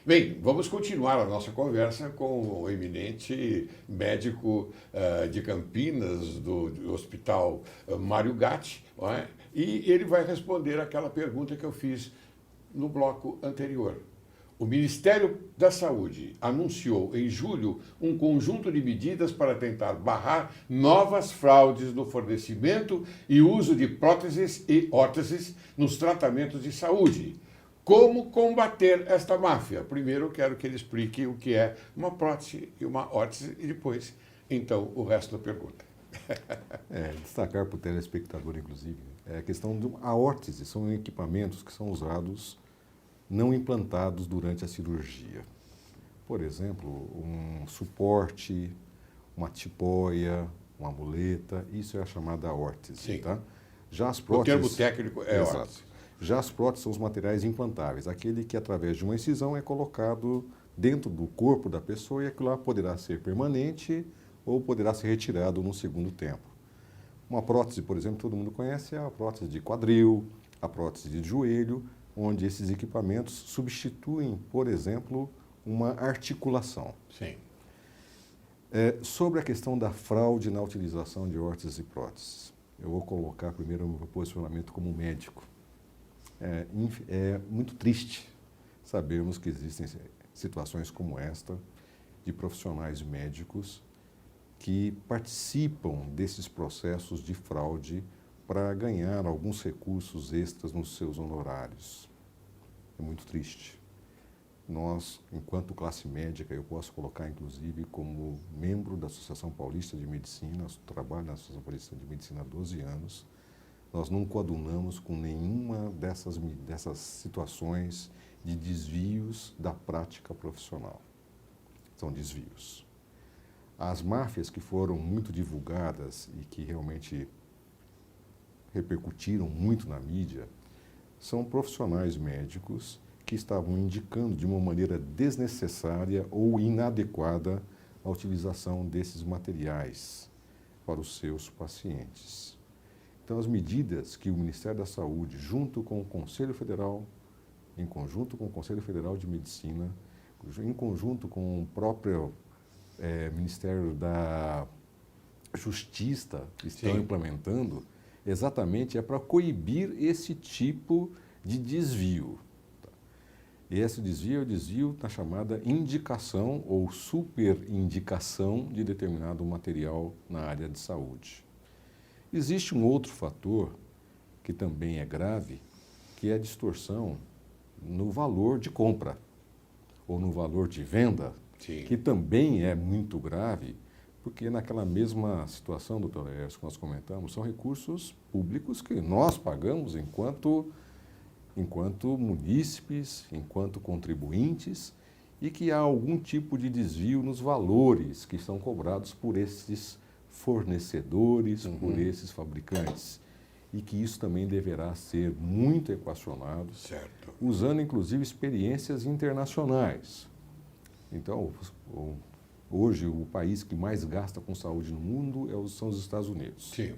Bem, vamos continuar a nossa conversa com o eminente médico de Campinas, do Hospital Mário Gatti, não é? E ele vai responder aquela pergunta que eu fiz no bloco anterior. O Ministério da Saúde anunciou em julho um conjunto de medidas para tentar barrar novas fraudes no fornecimento e uso de próteses e órteses nos tratamentos de saúde. Como combater esta máfia? Primeiro eu quero que ele explique o que é uma prótese e uma órtese e depois, então, o resto da pergunta. Destacar para o telespectador, inclusive, a questão a órtese são equipamentos que são usados não implantados durante a cirurgia. Por exemplo, um suporte, uma tipoia, uma muleta, isso é a chamada órtese. Sim. Tá? Já as próteses, o termo técnico é exato. órtese. Já as próteses são os materiais implantáveis, aquele que através de uma incisão é colocado dentro do corpo da pessoa e aquilo lá poderá ser permanente ou poderá ser retirado num segundo tempo. Uma prótese, por exemplo, todo mundo conhece, é a prótese de quadril, a prótese de joelho, onde esses equipamentos substituem, por exemplo, uma articulação. Sim. Sobre a questão da fraude na utilização de órteses e próteses, eu vou colocar primeiro o meu posicionamento como médico. É muito triste sabermos que existem situações como esta de profissionais médicos que participam desses processos de fraude para ganhar alguns recursos extras nos seus honorários. É muito triste. Nós, enquanto classe médica, eu posso colocar inclusive como membro da Associação Paulista de Medicina, eu trabalho na Associação Paulista de Medicina há 12 anos, nós não coadunamos com nenhuma dessas situações de desvios da prática profissional. São desvios. As máfias que foram muito divulgadas e que realmente repercutiram muito na mídia são profissionais médicos que estavam indicando de uma maneira desnecessária ou inadequada a utilização desses materiais para os seus pacientes. Então, as medidas que o Ministério da Saúde, junto com o Conselho Federal, em conjunto com o Conselho Federal de Medicina, em conjunto com o próprio Ministério da Justiça, estão Sim. implementando, exatamente é para coibir esse tipo de desvio. E esse desvio é o desvio da chamada indicação ou superindicação de determinado material na área de saúde. Existe um outro fator que também é grave, que é a distorção no valor de compra ou no valor de venda, Sim. que também é muito grave, porque naquela mesma situação, doutor Laércio, que nós comentamos, são recursos públicos que nós pagamos enquanto munícipes, enquanto contribuintes, e que há algum tipo de desvio nos valores que são cobrados por esses fornecedores, por esses fabricantes. E que isso também deverá ser muito equacionado, Certo. usando inclusive experiências internacionais. Então, hoje o país que mais gasta com saúde no mundo são os Estados Unidos. Sim.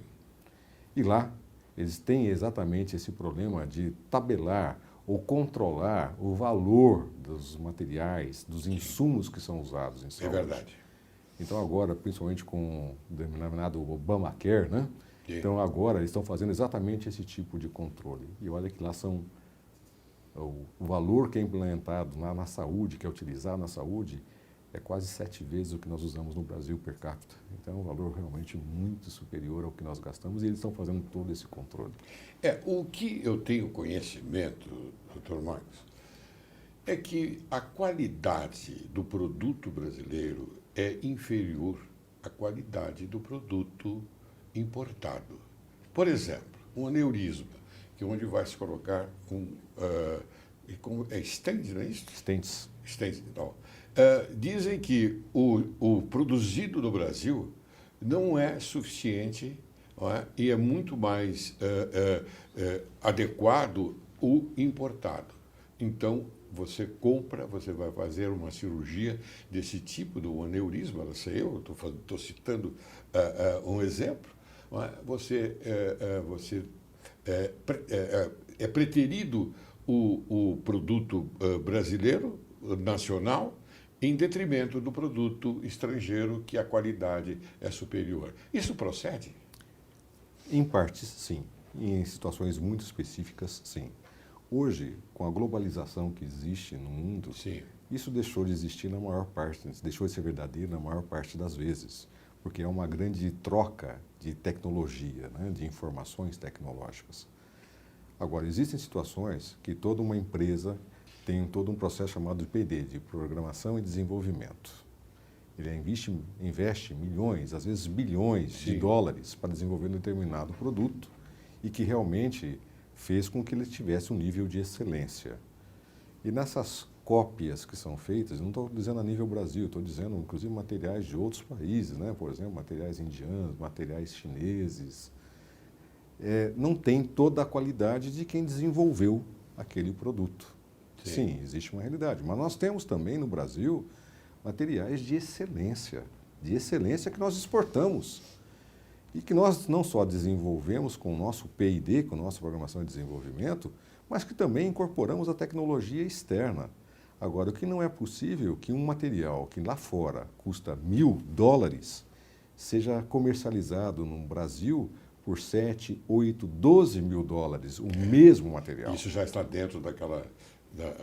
E lá eles têm exatamente esse problema de tabelar ou controlar o valor dos materiais, dos insumos que são usados em saúde. É verdade. Então agora, principalmente com o denominado Obamacare, né? Sim. Então agora eles estão fazendo exatamente esse tipo de controle. E olha que lá são o valor que é implementado na saúde, que é utilizado na saúde, é quase 7 vezes o que nós usamos no Brasil per capita. Então é um valor realmente muito superior ao que nós gastamos e eles estão fazendo todo esse controle. O que eu tenho conhecimento, doutor Marcos, é que a qualidade do produto brasileiro é inferior à qualidade do produto importado. Por exemplo, um aneurisma, que é onde vai se colocar stent, não é isso? Stents. Stents, então. Dizem que o produzido no Brasil não é suficiente, não é? E é muito mais adequado o importado. Então, você compra, você vai fazer uma cirurgia desse tipo, do aneurisma, não sei eu, estou citando um exemplo, não é? É preterido o produto brasileiro, nacional em detrimento do produto estrangeiro, que a qualidade é superior. Isso procede? Em partes, sim. E em situações muito específicas, sim. Hoje, com a globalização que existe no mundo, Sim. isso deixou de existir na maior parte, deixou de ser verdadeiro na maior parte das vezes, porque é uma grande troca de tecnologia, né, de informações tecnológicas. Agora, existem situações que toda uma empresa tem todo um processo chamado de P&D, de Programação e Desenvolvimento. Ele investe milhões, às vezes bilhões de dólares para desenvolver um determinado produto e que realmente fez com que ele tivesse um nível de excelência. E nessas cópias que são feitas, não estou dizendo a nível Brasil, estou dizendo inclusive materiais de outros países, né? Por exemplo, materiais indianos, materiais chineses, não tem toda a qualidade de quem desenvolveu aquele produto. Sim, existe uma realidade, mas nós temos também no Brasil materiais de excelência que nós exportamos e que nós não só desenvolvemos com o nosso P&D, com a nossa Programação e Desenvolvimento, mas que também incorporamos a tecnologia externa. Agora, o que não é possível que um material que lá fora custa $1.000 seja comercializado no Brasil por 7, 8, 12 mil dólares, o mesmo material. Isso já está dentro da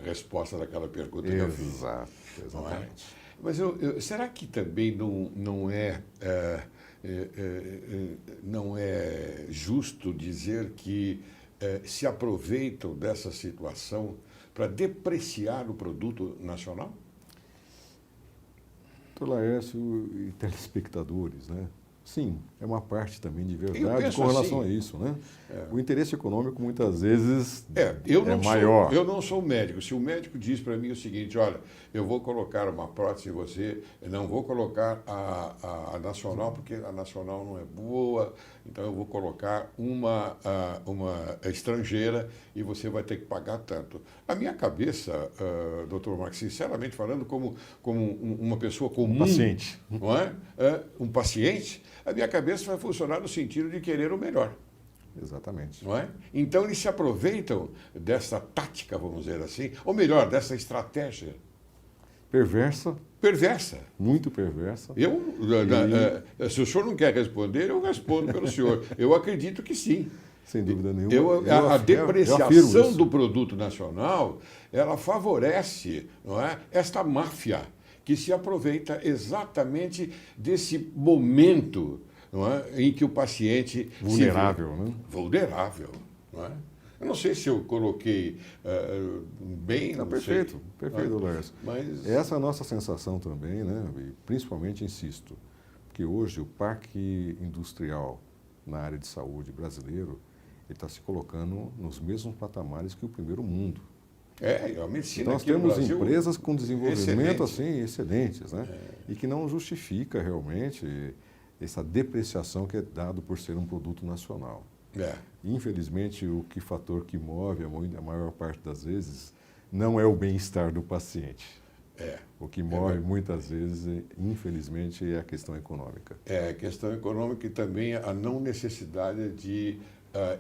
resposta daquela pergunta que eu fiz. Exato, exatamente. Mas será que também não é justo dizer que se aproveitam dessa situação para depreciar o produto nacional? Doutor Laércio e telespectadores, né? Sim, é uma parte também de verdade com relação a isso, né? O interesse econômico muitas vezes é maior. Eu não sou médico. Se o médico diz para mim o seguinte, olha, eu vou colocar uma prótese em você, não vou colocar a nacional porque a nacional não é boa, então eu vou colocar uma estrangeira e você vai ter que pagar tanto. A minha cabeça, doutor Marcos, sinceramente falando, como uma pessoa comum, um paciente, não é? Um paciente, a minha cabeça vai funcionar no sentido de querer o melhor. Exatamente. Não é? Então, eles se aproveitam dessa tática, vamos dizer assim, ou melhor, dessa estratégia. Perversa. Perversa. Muito perversa. Se o senhor não quer responder, eu respondo pelo senhor. Eu acredito que sim. Sem dúvida nenhuma. A depreciação do produto nacional, ela favorece, não é, esta máfia que se aproveita exatamente desse momento, não é, em que o paciente vulnerável, né? Vulnerável, não é? Eu não sei se eu coloquei bem. Não, perfeito, perfeito, Laércio. Mas essa é a nossa sensação também, né? E principalmente, insisto, que hoje o parque industrial na área de saúde brasileiro está se colocando nos mesmos patamares que o primeiro mundo. A medicina nós aqui no temos Brasil, empresas com desenvolvimento assim excelentes, né? É. E que não justifica realmente essa depreciação que é dado por ser um produto nacional. Infelizmente, o fator que move a maior parte das vezes não é o bem-estar do paciente. O que move muitas vezes, infelizmente, é a questão econômica. A questão econômica e também a não necessidade de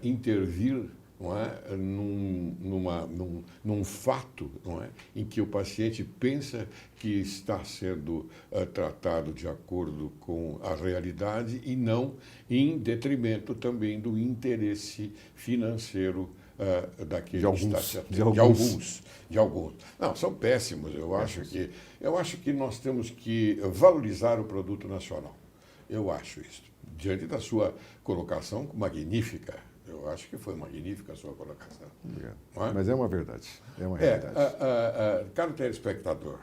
intervir, não é, num fato, não é, em que o paciente pensa que está sendo tratado de acordo com a realidade e não em detrimento também do interesse financeiro daquele de alguns. Não, são péssimos. Eu acho que nós temos que valorizar o produto nacional. Eu acho isso. Diante da sua colocação magnífica. Eu acho que foi magnífica a sua colocação. É? Mas é uma verdade. É uma realidade. Caro telespectador,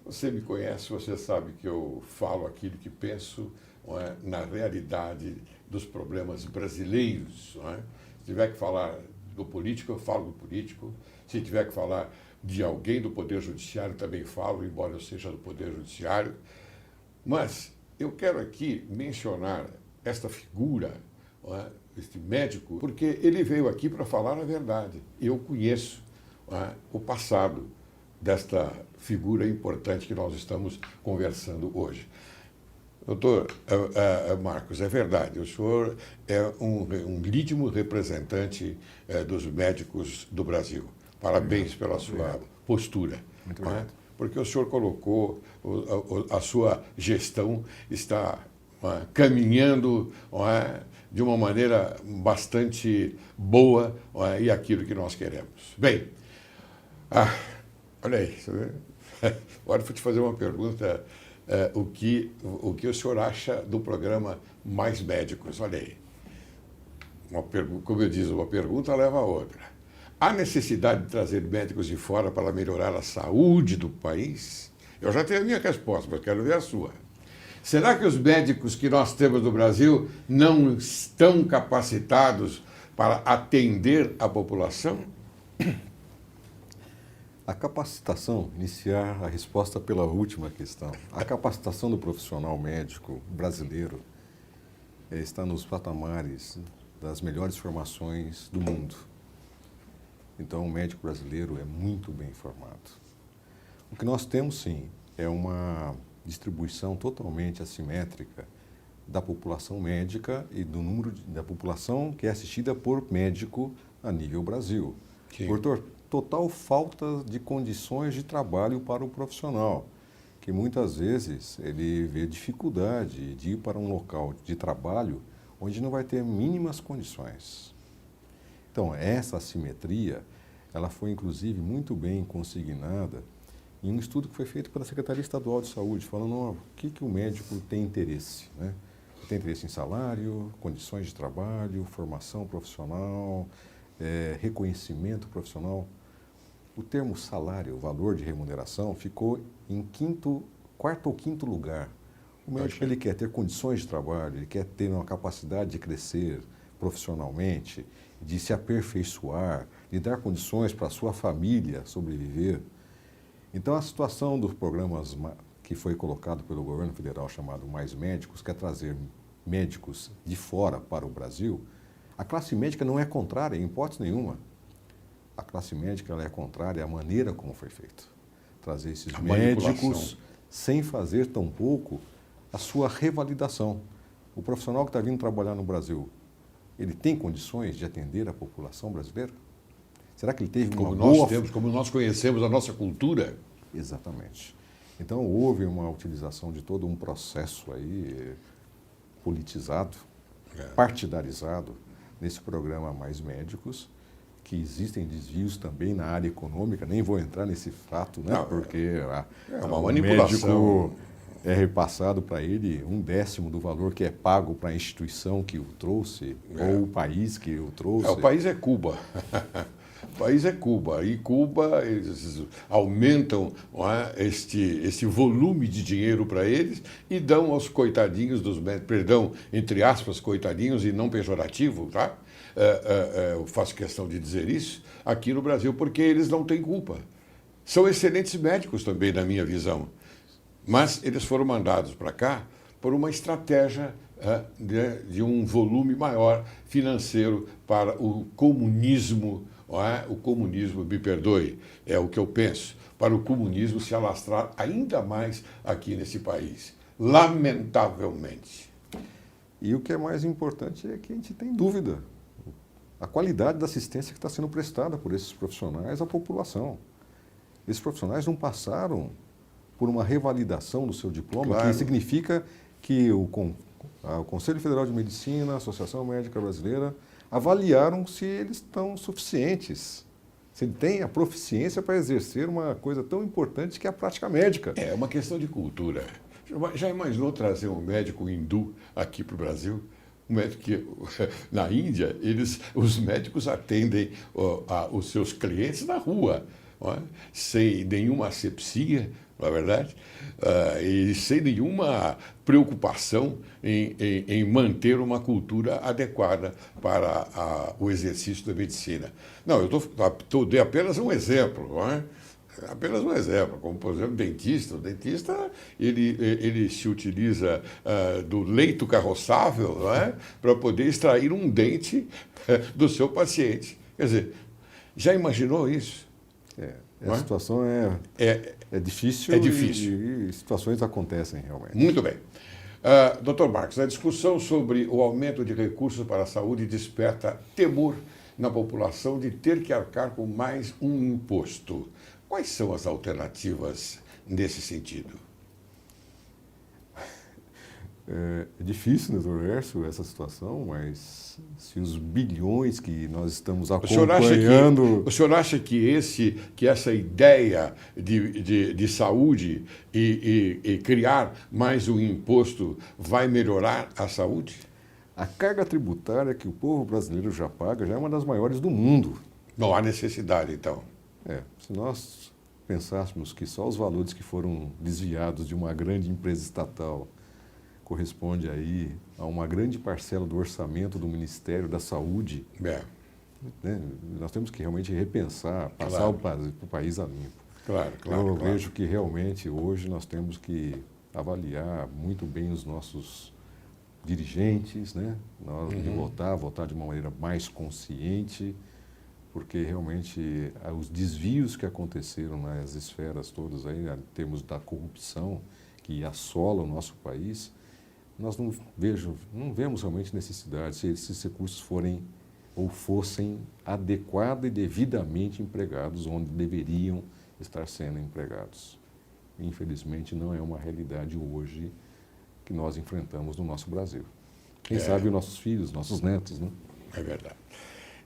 você me conhece, você sabe que eu falo aquilo que penso, não é, na realidade dos problemas brasileiros. Não é? Se tiver que falar do político, eu falo do político. Se tiver que falar de alguém do Poder Judiciário, também falo, embora eu seja do Poder Judiciário. Mas eu quero aqui mencionar esta figura, este médico, porque ele veio aqui para falar a verdade. Eu conheço o passado desta figura importante que nós estamos conversando hoje. Doutor Marcos, é verdade, o senhor é um legítimo representante dos médicos do Brasil. Parabéns pela sua postura. Muito não é? obrigado. Porque o senhor colocou, a sua gestão está caminhando, não é, de uma maneira bastante boa, não é, e aquilo que nós queremos. Bem, olha aí, agora vou te fazer uma pergunta. O que o senhor acha do programa Mais Médicos? Olha aí. Como eu disse, uma pergunta leva a outra. Há necessidade de trazer médicos de fora para melhorar a saúde do país? Eu já tenho a minha resposta, mas quero ver a sua. Será que os médicos que nós temos no Brasil não estão capacitados para atender a população? A capacitação, iniciar a resposta pela última questão. A capacitação do profissional médico brasileiro está nos patamares das melhores formações do mundo. Então, o médico brasileiro é muito bem formado. O que nós temos, sim, é uma distribuição totalmente assimétrica da população médica e do número da população que é assistida por médico a nível Brasil. Sim. Por total falta de condições de trabalho para o profissional, que muitas vezes ele vê dificuldade de ir para um local de trabalho onde não vai ter mínimas condições. Então, essa assimetria, ela foi inclusive muito bem consignada em um estudo que foi feito pela Secretaria Estadual de Saúde, falando o que o médico tem interesse, né? Tem interesse em salário, condições de trabalho, formação profissional, reconhecimento profissional. O termo salário, o valor de remuneração, ficou em quarto ou quinto lugar. O médico ele quer ter condições de trabalho, ele quer ter uma capacidade de crescer profissionalmente, de se aperfeiçoar, de dar condições para a sua família sobreviver. Então, a situação dos programas que foi colocado pelo governo federal chamado Mais Médicos, que é trazer médicos de fora para o Brasil, a classe médica não é contrária, em hipótese nenhuma. A classe médica ela é contrária à maneira como foi feito. Trazer esses médicos sem fazer tampouco a sua revalidação. O profissional que está vindo trabalhar no Brasil, ele tem condições de atender a população brasileira? Será que ele teve uma boa... Como nós conhecemos a nossa cultura? Exatamente. Então, houve uma utilização de todo um processo aí politizado, partidarizado, nesse programa Mais Médicos, que existem desvios também na área econômica, nem vou entrar nesse fato, né? Não, porque uma o manipulação. médico é repassado para ele 1/10 do valor que é pago para a instituição que o trouxe, ou o país que o trouxe. O país é Cuba. O país é Cuba. E Cuba, eles aumentam este volume de dinheiro para eles e dão aos coitadinhos dos médicos, perdão, entre aspas, coitadinhos e não pejorativo, tá? Eu faço questão de dizer isso, aqui no Brasil, porque eles não têm culpa. São excelentes médicos também, na minha visão. Mas eles foram mandados para cá por uma estratégia de um volume maior financeiro para o comunismo. O comunismo, me perdoe, é o que eu penso, para o comunismo se alastrar ainda mais aqui nesse país. Lamentavelmente. E o que é mais importante é que a gente tem dúvida. A qualidade da assistência que está sendo prestada por esses profissionais à população. Esses profissionais não passaram por uma revalidação do seu diploma, Claro. que significa que o Conselho Federal de Medicina, a Associação Médica Brasileira, avaliaram se eles estão suficientes, se ele tem a proficiência para exercer uma coisa tão importante que é a prática médica. É uma questão de cultura. Já imaginou trazer um médico hindu aqui para o Brasil? Um médico que, na Índia, os médicos atendem os seus clientes na rua, sem nenhuma asepsia, não é verdade? E sem nenhuma preocupação em manter uma cultura adequada para o exercício da medicina. Não, eu dei apenas um exemplo, não é? Apenas um exemplo, como, por exemplo, dentista. O dentista, ele se utiliza do leito carroçável, não é? Para poder extrair um dente do seu paciente. Quer dizer, já imaginou isso? A situação é difícil, é difícil. E situações acontecem realmente. Muito bem. Dr. Marcos, a discussão sobre o aumento de recursos para a saúde desperta temor na população de ter que arcar com mais um imposto. Quais são as alternativas nesse sentido? É difícil, doutor Hércio, essa situação, mas se os bilhões que nós estamos acompanhando... O senhor acha que essa ideia de saúde e criar mais um imposto vai melhorar a saúde? A carga tributária que o povo brasileiro já paga já é uma das maiores do mundo. Não há necessidade, então. Se nós pensássemos que só os valores que foram desviados de uma grande empresa estatal corresponde aí a uma grande parcela do orçamento do Ministério da Saúde, né? Nós temos que realmente repensar, passar o país a limpo. Claro. Eu vejo que realmente hoje nós temos que avaliar muito bem os nossos dirigentes, né? Nós de votar de uma maneira mais consciente, porque realmente os desvios que aconteceram nas esferas todas aí, em termos da corrupção que assola o nosso país, nós não vemos realmente necessidade se esses recursos forem ou fossem adequada e devidamente empregados onde deveriam estar sendo empregados. Infelizmente, não é uma realidade hoje que nós enfrentamos no nosso Brasil. Quem sabe os nossos filhos, nossos netos, né? É verdade.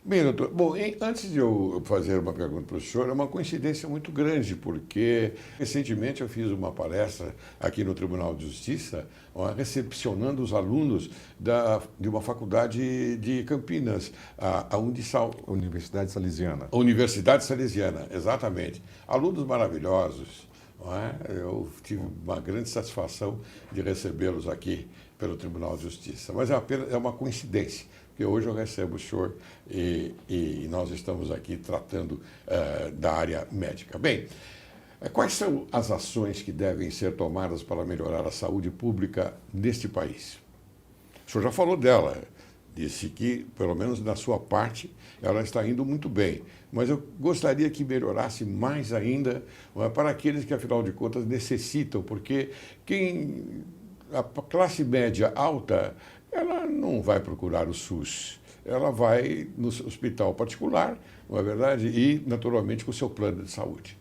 Bem, doutor, bom, antes de eu fazer uma pergunta para o senhor, é uma coincidência muito grande, porque recentemente eu fiz uma palestra aqui no Tribunal de Justiça, recepcionando os alunos de uma faculdade de Campinas, a Undissal. Universidade Salesiana. A Universidade Salesiana, exatamente. Alunos maravilhosos. Não é? Eu tive uma grande satisfação de recebê-los aqui pelo Tribunal de Justiça. Mas é uma coincidência, porque hoje eu recebo o senhor e nós estamos aqui tratando da área médica. Bem, quais são as ações que devem ser tomadas para melhorar a saúde pública neste país? O senhor já falou dela, disse que, pelo menos na sua parte, ela está indo muito bem. Mas eu gostaria que melhorasse mais ainda para aqueles que, afinal de contas, necessitam, porque a classe média alta, ela não vai procurar o SUS, ela vai no hospital particular, não é verdade? E, naturalmente, com o seu plano de saúde.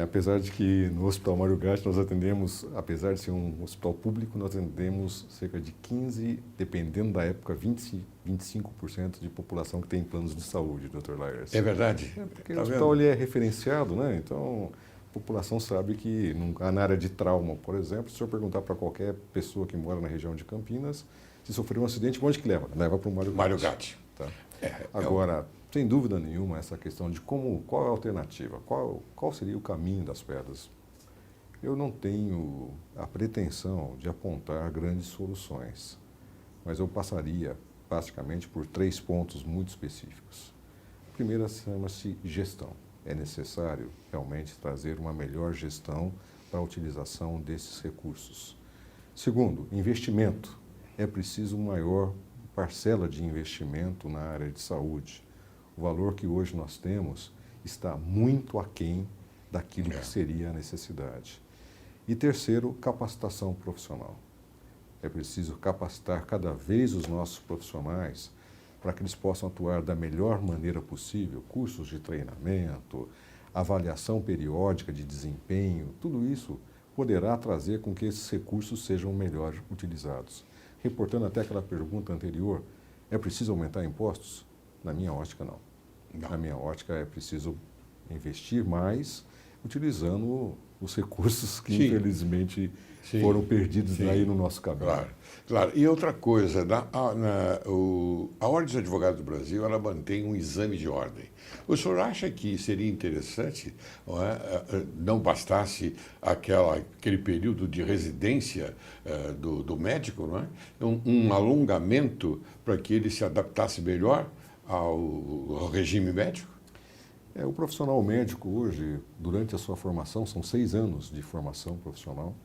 Apesar de que no Hospital Mário Gatti nós atendemos, apesar de ser um hospital público, nós atendemos cerca de 15%, dependendo da época, 25% de população que tem planos de saúde, Dr. Laércio. É verdade? Porque o hospital ele é referenciado, né? Então a população sabe que na área de trauma, por exemplo, se o senhor perguntar para qualquer pessoa que mora na região de Campinas, se sofreu um acidente, onde que leva? Leva para o Mário Gatti. Tá? Agora, sem dúvida nenhuma, essa questão de qual é a alternativa, qual seria o caminho das pedras. Eu não tenho a pretensão de apontar grandes soluções, mas eu passaria basicamente por 3 pontos muito específicos. A primeira chama-se gestão. É necessário realmente trazer uma melhor gestão para a utilização desses recursos. Segundo, investimento. É preciso maior parcela de investimento na área de saúde. O valor que hoje nós temos está muito aquém daquilo que seria a necessidade. E terceiro, capacitação profissional. É preciso capacitar cada vez os nossos profissionais para que eles possam atuar da melhor maneira possível, cursos de treinamento, avaliação periódica de desempenho, tudo isso poderá trazer com que esses recursos sejam melhor utilizados. Reportando até aquela pergunta anterior, é preciso aumentar impostos? Na minha ótica, não. Na minha ótica, é preciso investir mais, utilizando os recursos que, infelizmente, foram perdidos aí no nosso caminho. Claro. E outra coisa, a Ordem dos Advogados do Brasil, ela mantém um exame de ordem. O senhor acha que seria interessante, não bastasse aquele período de residência do médico, não é? Um alongamento para que ele se adaptasse melhor ao regime médico? O profissional médico hoje, durante a sua formação, são 6 anos de formação profissional,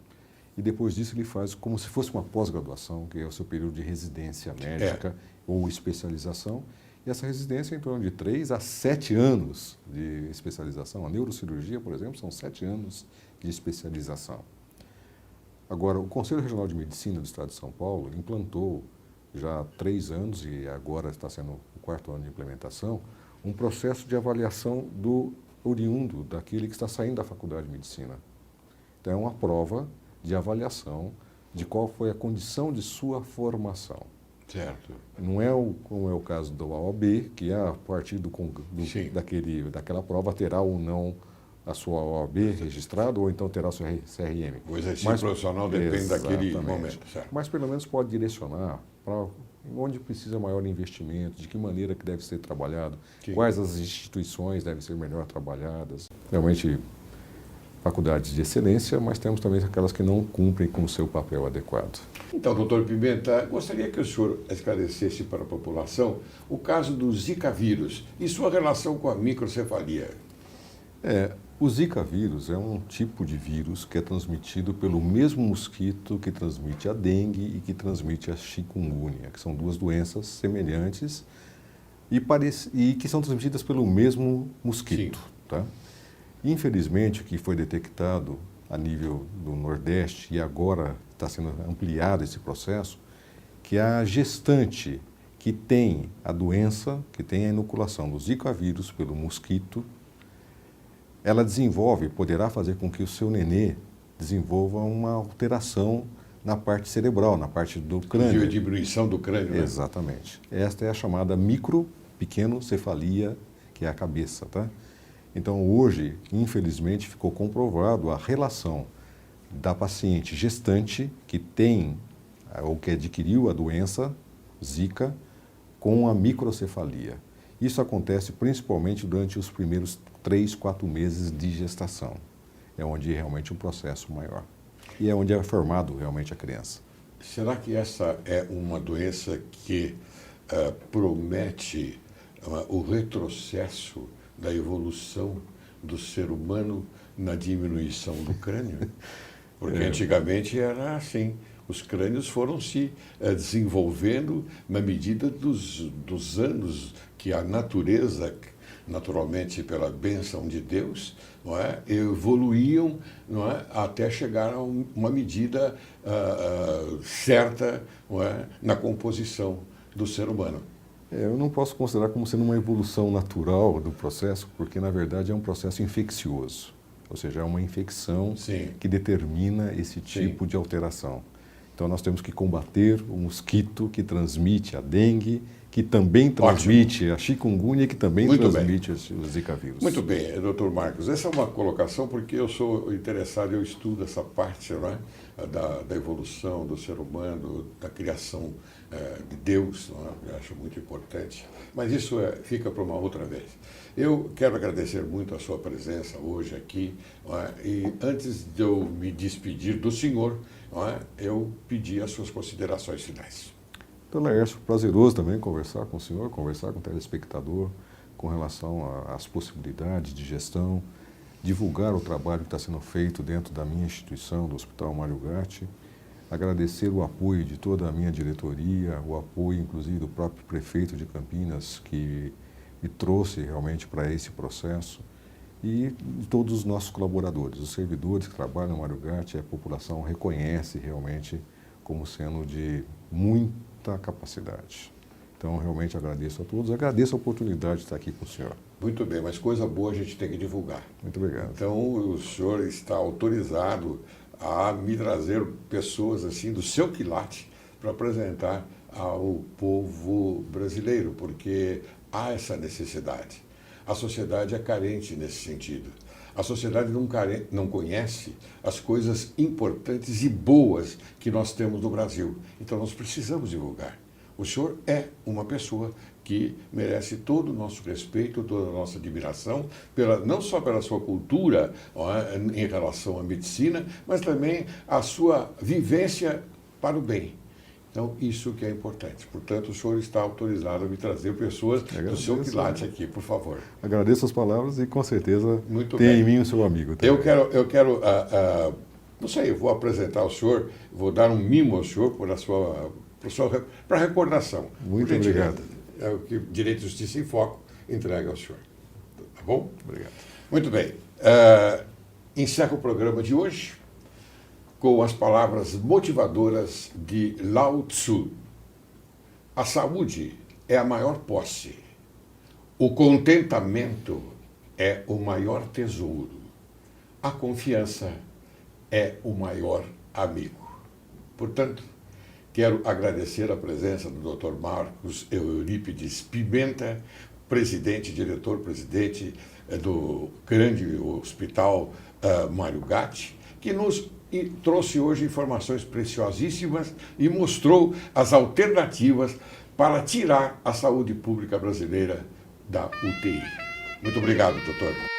e depois disso ele faz como se fosse uma pós-graduação, que é o seu período de residência médica ou especialização, e essa residência é em torno de 3 a 7 anos de especialização. A neurocirurgia, por exemplo, são 7 anos de especialização. Agora, o Conselho Regional de Medicina do Estado de São Paulo implantou já há 3 anos, e agora está sendo o 4º ano de implementação, um processo de avaliação do oriundo daquele que está saindo da faculdade de medicina. Então, é uma prova de avaliação de qual foi a condição de sua formação. Certo. Não é como é o caso do OAB, que a partir daquela prova terá ou não a sua OAB registrada, ou então terá o seu CRM. O exercício profissional depende daquele momento. Certo. Mas pelo menos pode direcionar para onde precisa maior investimento, de que maneira que deve ser trabalhado, quais as instituições devem ser melhor trabalhadas. Realmente, faculdades de excelência, mas temos também aquelas que não cumprem com o seu papel adequado. Então, doutor Pimenta, gostaria que o senhor esclarecesse para a população o caso do Zika vírus e sua relação com a microcefalia. O Zika vírus é um tipo de vírus que é transmitido pelo mesmo mosquito que transmite a dengue e que transmite a chikungunya, que são duas doenças semelhantes e que são transmitidas pelo mesmo mosquito. Tá? Infelizmente, o que foi detectado a nível do Nordeste e agora está sendo ampliado esse processo, que a gestante que tem a doença, que tem a inoculação do Zika vírus pelo mosquito, ela poderá fazer com que o seu nenê desenvolva uma alteração na parte cerebral, na parte do crânio. De diminuição do crânio, né? Exatamente. Esta é a chamada pequenocefalia, que é a cabeça, tá? Então, hoje, infelizmente, ficou comprovado a relação da paciente gestante que tem ou que adquiriu a doença Zika com a microcefalia. Isso acontece principalmente durante os primeiros 3, 4 meses de gestação. É onde é realmente um processo maior. E é onde é formado realmente a criança. Será que essa é uma doença que promete o retrocesso da evolução do ser humano na diminuição do crânio? Porque antigamente era assim. Os crânios foram se desenvolvendo na medida dos anos que a natureza, naturalmente pela bênção de Deus, não é, evoluíam, não é, até chegar a uma medida certa, não é, na composição do ser humano. Eu não posso considerar como sendo uma evolução natural do processo, porque na verdade é um processo infeccioso, ou seja, é uma infecção que determina esse tipo de alteração. Então nós temos que combater o mosquito que transmite a dengue, que também transmite a chikungunya, que também transmite o Zika vírus. Muito bem, doutor Marcos. Essa é uma colocação porque eu sou interessado, eu estudo essa parte, não é? da evolução do ser humano, da criação de Deus, não é? Eu acho muito importante. Mas isso fica para uma outra vez. Eu quero agradecer muito a sua presença hoje aqui, não é? E antes de eu me despedir do senhor, não é? Eu pedi as suas considerações finais. Então, Laércio, prazeroso também conversar com o senhor, conversar com o telespectador com relação às possibilidades de gestão, divulgar o trabalho que está sendo feito dentro da minha instituição, do Hospital Mário Gatti, agradecer o apoio de toda a minha diretoria, o apoio inclusive do próprio prefeito de Campinas, que me trouxe realmente para esse processo, e de todos os nossos colaboradores, os servidores que trabalham no Mário Gatti, a população reconhece realmente como sendo de muita capacidade. Então, realmente agradeço a todos, agradeço a oportunidade de estar aqui com o senhor. Muito bem, mas coisa boa a gente tem que divulgar. Muito obrigado. Então, o senhor está autorizado a me trazer pessoas assim do seu quilate para apresentar ao povo brasileiro, porque há essa necessidade. A sociedade é carente nesse sentido. A sociedade não conhece as coisas importantes e boas que nós temos no Brasil. Então, nós precisamos divulgar. O senhor é uma pessoa que merece todo o nosso respeito, toda a nossa admiração, não só pela sua cultura em relação à medicina, mas também a sua vivência para o bem. Então, isso que é importante. Portanto, o senhor está autorizado a me trazer pessoas do seu quilate aqui, por favor. Agradeço as palavras e, com certeza, Muito tem bem. em mim o seu amigo também. Eu quero não sei, eu vou apresentar ao senhor, vou dar um mimo ao senhor para recordação. Muito obrigado. É o que Direito, Justiça em Foco entrega ao senhor. Tá bom? Obrigado. Muito bem. Encerro o programa de hoje com as palavras motivadoras de Lao Tzu. A saúde é a maior posse. O contentamento é o maior tesouro. A confiança é o maior amigo. Portanto, quero agradecer a presença do Dr. Marcos Eurípides Pimenta, diretor-presidente do grande Hospital Mário Gatti, que nos trouxe hoje informações preciosíssimas e mostrou as alternativas para tirar a saúde pública brasileira da UTI. Muito obrigado, doutor.